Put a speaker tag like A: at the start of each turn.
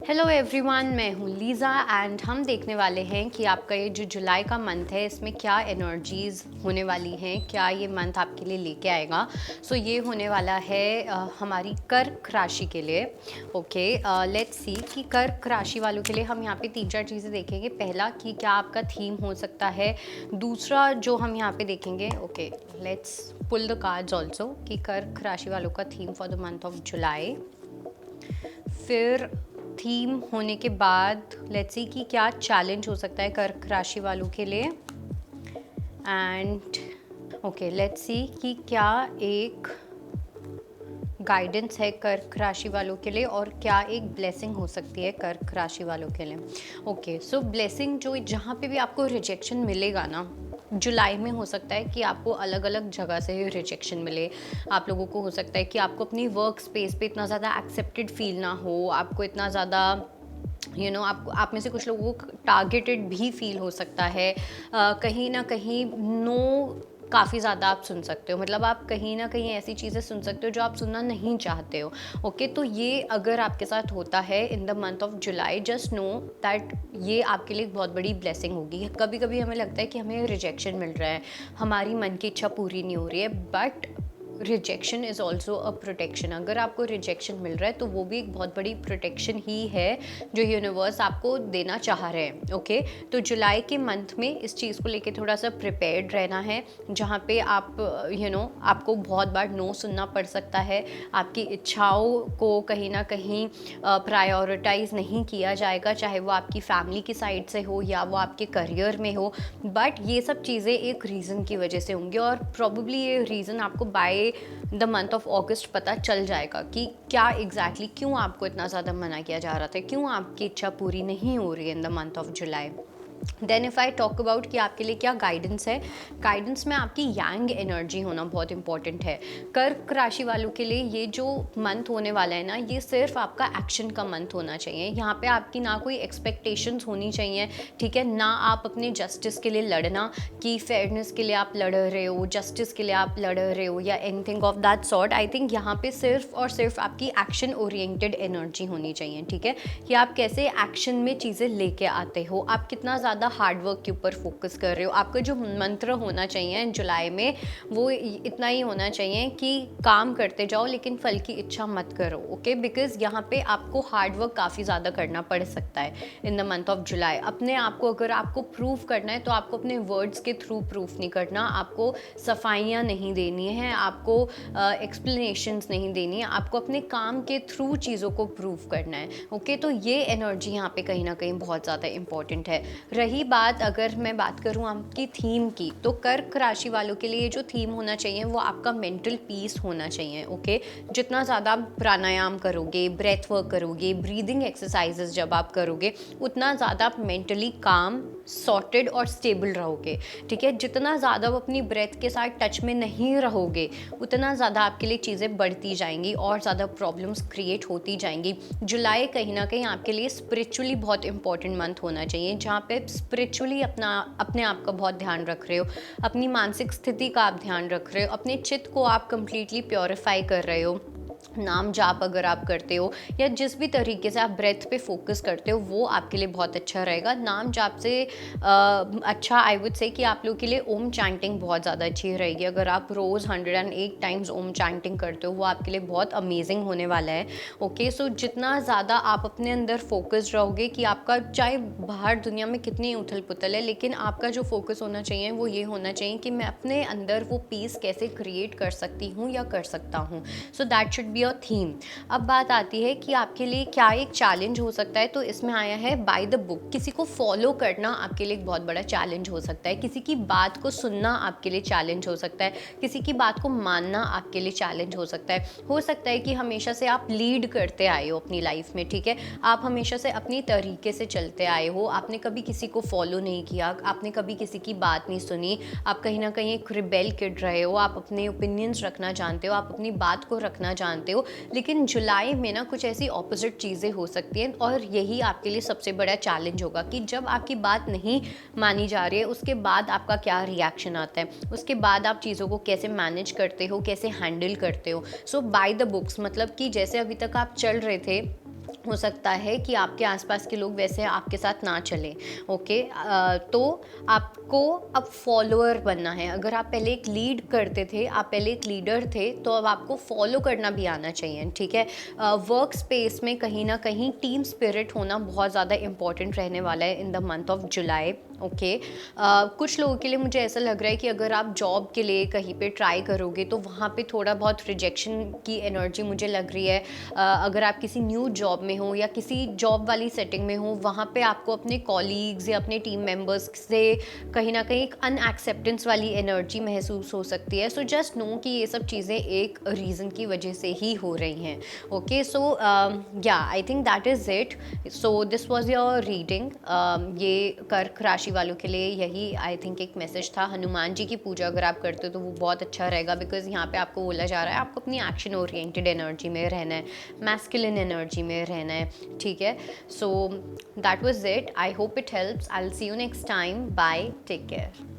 A: Hello everyone, मैं हूँ Lisa and हम देखने वाले हैं कि आपका ये जो जुलाई का मंथ है इसमें क्या एनर्जीज़ होने वाली हैं, क्या ये मंथ आपके लिए लेके आएगा। सो ये होने वाला है हमारी कर्क राशि के लिए। ओके, लेट्स सी कि कर्क राशि वालों के लिए हम यहाँ पे 3-4 चीज़ें देखेंगे। पहला कि क्या आपका थीम हो सकता है। दूसरा जो हम यहाँ पे देखेंगे, okay let's pull the cards also, कि कर्क राशि वालों का theme for the month of July. फिर थीम होने के बाद लेट्स सी कि क्या चैलेंज हो सकता है कर्क राशि वालों के लिए। एंड ओके लेट्स सी कि क्या एक गाइडेंस है कर्क राशि वालों के लिए और क्या एक ब्लेसिंग हो सकती है कर्क राशि वालों के लिए। ओके, सो ब्लेसिंग जो जहाँ पे भी आपको रिजेक्शन मिलेगा ना, जुलाई में हो सकता है कि आपको अलग अलग जगह से रिजेक्शन मिले। आप लोगों को हो सकता है कि आपको अपनी वर्क स्पेस पे इतना ज़्यादा एक्सेप्टेड फील ना हो, आपको इतना ज़्यादा आपको आप में से कुछ लोगों को टारगेटेड भी फील हो सकता है। कहीं ना कहीं नो काफ़ी ज़्यादा आप सुन सकते हो, मतलब आप कहीं ना कहीं ऐसी चीज़ें सुन सकते हो जो आप सुनना नहीं चाहते हो। ओके, तो ये अगर आपके साथ होता है in the month of July, just know that ये आपके लिए एक बहुत बड़ी ब्लेसिंग होगी। कभी कभी हमें लगता है कि हमें रिजेक्शन मिल रहा है, हमारी मन की इच्छा पूरी नहीं हो रही है, but rejection is also a protection. अगर आपको रिजेक्शन मिल रहा है तो वो भी एक बहुत बड़ी प्रोटेक्शन ही है जो यूनिवर्स आपको देना चाह रहे हैं। ओके, तो जुलाई के मंथ में इस चीज़ को लेके थोड़ा सा प्रिपेयर्ड रहना है, जहाँ पे आप आपको बहुत बार नो सुनना पड़ सकता है। आपकी इच्छाओं को कहीं ना कहीं प्रायोरिटाइज नहीं किया जाएगा, चाहे वो आपकी फैमिली की साइड से हो या वो आपके करियर में हो। बट ये सब चीज़ें एक रीज़न की वजह से होंगी और प्रॉब्ली ये रीज़न आपको बाय द मंथ ऑफ अगस्त पता चल जाएगा कि क्या एग्जैक्टली क्यों आपको इतना ज़्यादा मना किया जा रहा था, क्यों आपकी इच्छा पूरी नहीं हो रही है in the month of July. Then if I talk about कि आपके लिए क्या गाइडेंस है, गाइडेंस में आपकी यांग एनर्जी होना बहुत इंपॉर्टेंट है। कर्क राशि वालों के लिए ये जो मंथ होने वाला है ना, ये सिर्फ आपका एक्शन का मंथ होना चाहिए। यहाँ पे आपकी ना कोई एक्सपेक्टेशंस होनी चाहिए, ठीक है ना। आप अपने जस्टिस के लिए लड़ना, कि फेयरनेस के लिए आप लड़ रहे हो, जस्टिस के लिए आप लड़ रहे हो या anything of that sort. I think यहाँ पे सिर्फ और सिर्फ आपकी एक्शन ओरिएंटेड एनर्जी होनी चाहिए, ठीक है, कि आप कैसे एक्शन में चीज़ें लेके आते हो, आप कितना ज़्यादा हार्डवर्क के ऊपर फोकस कर रहे हो। आपका जो मंत्र होना चाहिए जुलाई में वो इतना ही होना चाहिए कि काम करते जाओ लेकिन फल की इच्छा मत करो। ओके, बिकॉज यहाँ पे आपको हार्डवर्क काफ़ी ज़्यादा करना पड़ सकता है इन द मंथ ऑफ जुलाई। अपने आप को अगर आपको प्रूव करना है तो आपको अपने वर्ड्स के थ्रू प्रूफ नहीं करना, आपको सफाइयाँ नहीं देनी है, आपको एक्सप्लेनेशंस नहीं देनी है, आपको अपने काम के थ्रू चीज़ों को प्रूव करना है। ओके, तो ये एनर्जी यहाँ पे कहीं ना कहीं बहुत ज़्यादा इंपॉर्टेंट है। रही बात, अगर मैं बात करूँ आपकी थीम की, तो कर्क राशि वालों के लिए जो थीम होना चाहिए वो आपका मेंटल पीस होना चाहिए। ओके, जितना ज़्यादा आप प्राणायाम करोगे, ब्रेथ वर्क करोगे, ब्रीदिंग एक्सरसाइजेस जब आप करोगे, उतना ज़्यादा आप मेंटली काम, सॉर्टेड और स्टेबल रहोगे, ठीक है। जितना ज़्यादा आप अपनी ब्रेथ के साथ टच में नहीं रहोगे, उतना ज़्यादा आपके लिए चीज़ें बढ़ती जाएंगी और ज़्यादा प्रॉब्लम्स क्रिएट होती जाएंगी। जुलाई कहीं ना कहीं आपके लिए स्पिरिचुअली बहुत इंपॉर्टेंट मंथ होना चाहिए, जहाँ पे स्पिरिचुअली अपने आप का बहुत ध्यान रख रहे हो, अपनी मानसिक स्थिति का आप ध्यान रख रहे हो, अपने चित्त को आप कंप्लीटली प्योरीफाई कर रहे हो। नाम जाप अगर आप करते हो या जिस भी तरीके से आप ब्रेथ पे फोकस करते हो वो आपके लिए बहुत अच्छा रहेगा। नाम जाप से अच्छा आई वुड से कि आप लोग के लिए ओम चैंटिंग बहुत ज़्यादा अच्छी रहेगी। अगर आप रोज़ 108 टाइम्स ओम चैंटिंग करते हो वो आपके लिए बहुत अमेजिंग होने वाला है। ओके, सो जितना ज़्यादा आप अपने अंदर फोकस रहोगे, कि आपका चाहे बाहर दुनिया में कितनी उथल पुथल है, लेकिन आपका जो फोकस होना चाहिए वो ये होना चाहिए कि मैं अपने अंदर वो पीस कैसे क्रिएट कर सकती हूँ या कर सकता हूँ। So that should be your theme. अब बात आती है कि आपके लिए क्या एक चैलेंज हो सकता है, तो इसमें आया है बाय द बुक। किसी को फॉलो करना आपके लिए एक बहुत बड़ा चैलेंज हो सकता है, किसी की बात को सुनना आपके लिए चैलेंज हो सकता है, किसी की बात को मानना आपके लिए चैलेंज हो सकता है। हो सकता है कि हमेशा से आप लीड करते आए हो अपनी लाइफ में, ठीक है, आप हमेशा से अपनी तरीके से चलते आए हो, आपने कभी किसी को फॉलो नहीं किया, आपने कभी किसी की बात नहीं सुनी, आप कहीं ना कहीं एक रिबेल किड रहे हो, आप अपने ओपिनियंस रखना जानते हो, आप अपनी बात को रखना जानते हो। लेकिन जुलाई में ना कुछ ऐसी ऑपोजिट चीज़ें हो सकती हैं और यही आपके लिए सबसे बड़ा चैलेंज होगा कि जब आपकी बात नहीं मानी जा रही है उसके बाद आपका क्या रिएक्शन आता है, उसके बाद आप चीज़ों को कैसे मैनेज करते हो, कैसे हैंडल करते हो। सो बाय द बुक्स, मतलब कि जैसे अभी तक आप चल रहे थे हो सकता है कि आपके आसपास के लोग वैसे आपके साथ ना चलें। ओके, तो आपको अब फॉलोअर बनना है। अगर आप पहले एक लीड करते थे, आप पहले एक लीडर थे, तो अब आपको फॉलो करना भी आना चाहिए, ठीक है। वर्क स्पेस में कहीं ना कहीं टीम स्पिरिट होना बहुत ज़्यादा इंपॉर्टेंट रहने वाला है in the month of July. Okay, कुछ लोगों के लिए मुझे ऐसा लग रहा है कि अगर आप जॉब के लिए कहीं पे ट्राई करोगे तो वहाँ पे थोड़ा बहुत रिजेक्शन की एनर्जी मुझे लग रही है। अगर आप किसी न्यू जॉब में हो या किसी जॉब वाली सेटिंग में हो, वहाँ पे आपको अपने कॉलीग्स या अपने टीम मेंबर्स से कहीं ना कहीं एक अनएक्सेप्टेंस वाली एनर्जी महसूस हो सकती है। सो जस्ट नो कि ये सब चीज़ें एक रीज़न की वजह से ही हो रही हैं। ओके, सो या I think that is it. So this was your reading. ये कर्क राशि वालों के लिए यही आई थिंक एक मैसेज था। हनुमान जी की पूजा अगर आप करते हो तो वो बहुत अच्छा रहेगा, बिकॉज यहाँ पे आपको बोला जा रहा है आपको अपनी एक्शन ओरिएंटेड एनर्जी में रहना है, मैस्कुलिन एनर्जी में रहना है, ठीक है। So that was it. I hope it helps. I will see you next time. Bye, take care.